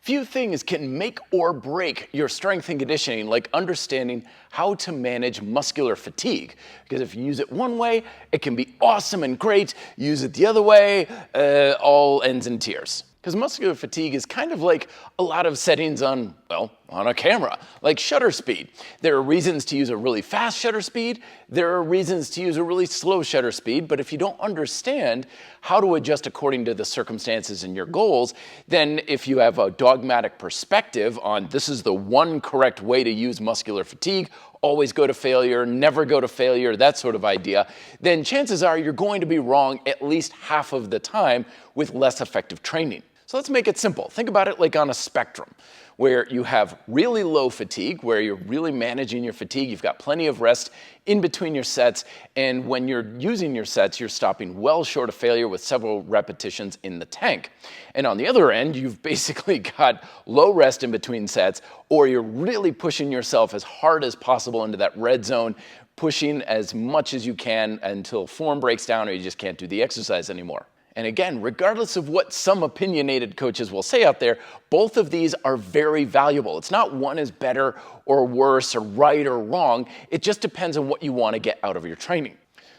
Few things can make or break your strength and conditioning like understanding how to manage muscular fatigue. Because if you use it one way, it can be awesome and great. Use it the other way, all ends in tears. Because muscular fatigue is kind of like a lot of settings on, well, on a camera, like shutter speed. There are reasons to use a really fast shutter speed. There are reasons to use a really slow shutter speed. But if you don't understand how to adjust according to the circumstances and your goals, then if you have a dogmatic perspective on this is the one correct way to use muscular fatigue, always go to failure, never go to failure, that sort of idea, then chances are you're going to be wrong at least half of the time with less effective training. So let's make it simple. Think about it like on a spectrum where you have really low fatigue, where you're really managing your fatigue, you've got plenty of rest in between your sets, and when you're using your sets, you're stopping well short of failure with several repetitions in the tank. And on the other end, you've basically got low rest in between sets, or you're really pushing yourself as hard as possible into that red zone, pushing as much as you can until form breaks down or you just can't do the exercise anymore. And again, regardless of what some opinionated coaches will say out there, both of these are very valuable. It's not one is better or worse or right or wrong. It just depends on what you want to get out of your training.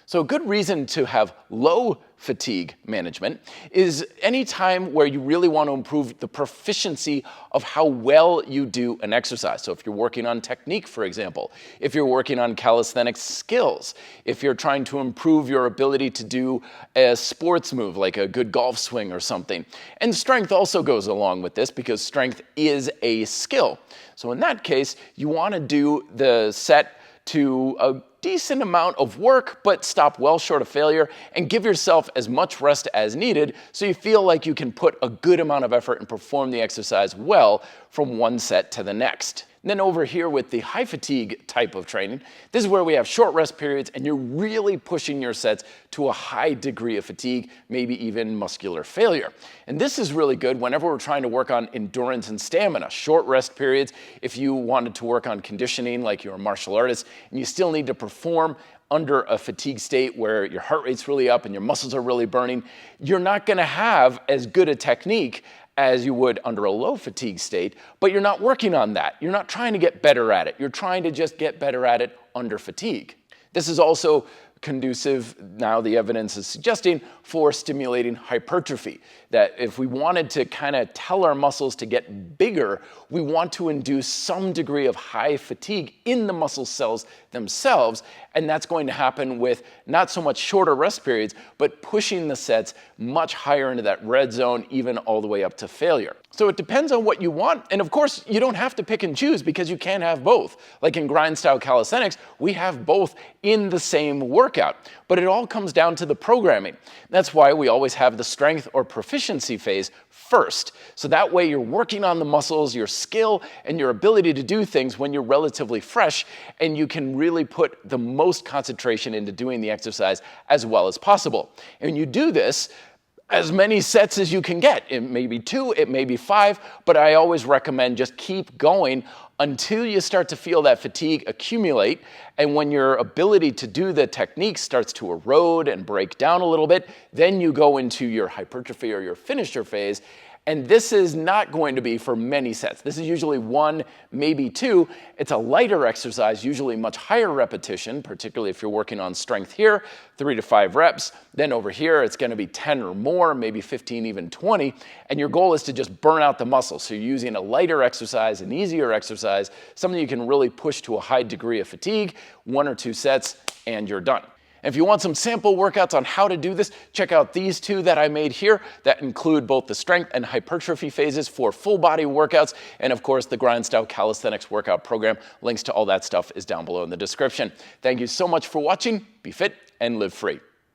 So a good reason to have low fatigue management is any time where you really want to improve the proficiency of how well you do an exercise. So if you're working on technique, for example, if you're working on calisthenics skills, if you're trying to improve your ability to do a sports move like a good golf swing or something. And strength also goes along with this because strength is a skill. So in that case, you want to do the set to a decent amount of work, but stop well short of failure and give yourself as much rest as needed so you feel like you can put a good amount of effort and perform the exercise well from one set to the next. And then over here with the high fatigue type of training, this is where we have short rest periods and you're really pushing your sets to a high degree of fatigue, maybe even muscular failure. And this is really good whenever we're trying to work on endurance and stamina, short rest periods. If you wanted to work on conditioning like you're a martial artist and you still need to perform under a fatigue state where your heart rate's really up and your muscles are really burning, you're not going to have as good a technique as you would under a low fatigue state, but you're not working on that. You're not trying to get better at it. You're trying to just get better at it under fatigue. This is also conducive, now the evidence is suggesting, for stimulating hypertrophy. That if we wanted to kind of tell our muscles to get bigger, we want to induce some degree of high fatigue in the muscle cells themselves, and that's going to happen with not so much shorter rest periods, but pushing the sets much higher into that red zone, even all the way up to failure. So it depends on what you want, and of course, you don't have to pick and choose because you can have both. Like in grind style calisthenics, we have both in the same workout, but it all comes down to the programming. That's why we always have the strength or proficiency phase first. So that way you're working on the muscles, your skill, and your ability to do things when you're relatively fresh, and you can really put the most concentration into doing the exercise as well as possible. And you do this as many sets as you can get. It may be 2, it may be 5, but I always recommend just keep going until you start to feel that fatigue accumulate. And when your ability to do the technique starts to erode and break down a little bit, then you go into your hypertrophy or your finisher phase. And this is not going to be for many sets. This is usually 1, maybe 2. It's a lighter exercise, usually much higher repetition, particularly if you're working on strength here, 3 to 5 reps. Then over here, it's going to be 10 or more, maybe 15, even 20. And your goal is to just burn out the muscle. So you're using a lighter exercise, an easier exercise, something you can really push to a high degree of fatigue, 1 or 2 sets, and you're done. If you want some sample workouts on how to do this, check out these 2 that I made here that include both the strength and hypertrophy phases for full body workouts. And of course, the grind style calisthenics workout program. Links to all that stuff is down below in the description. Thank you so much for watching. Be fit and live free.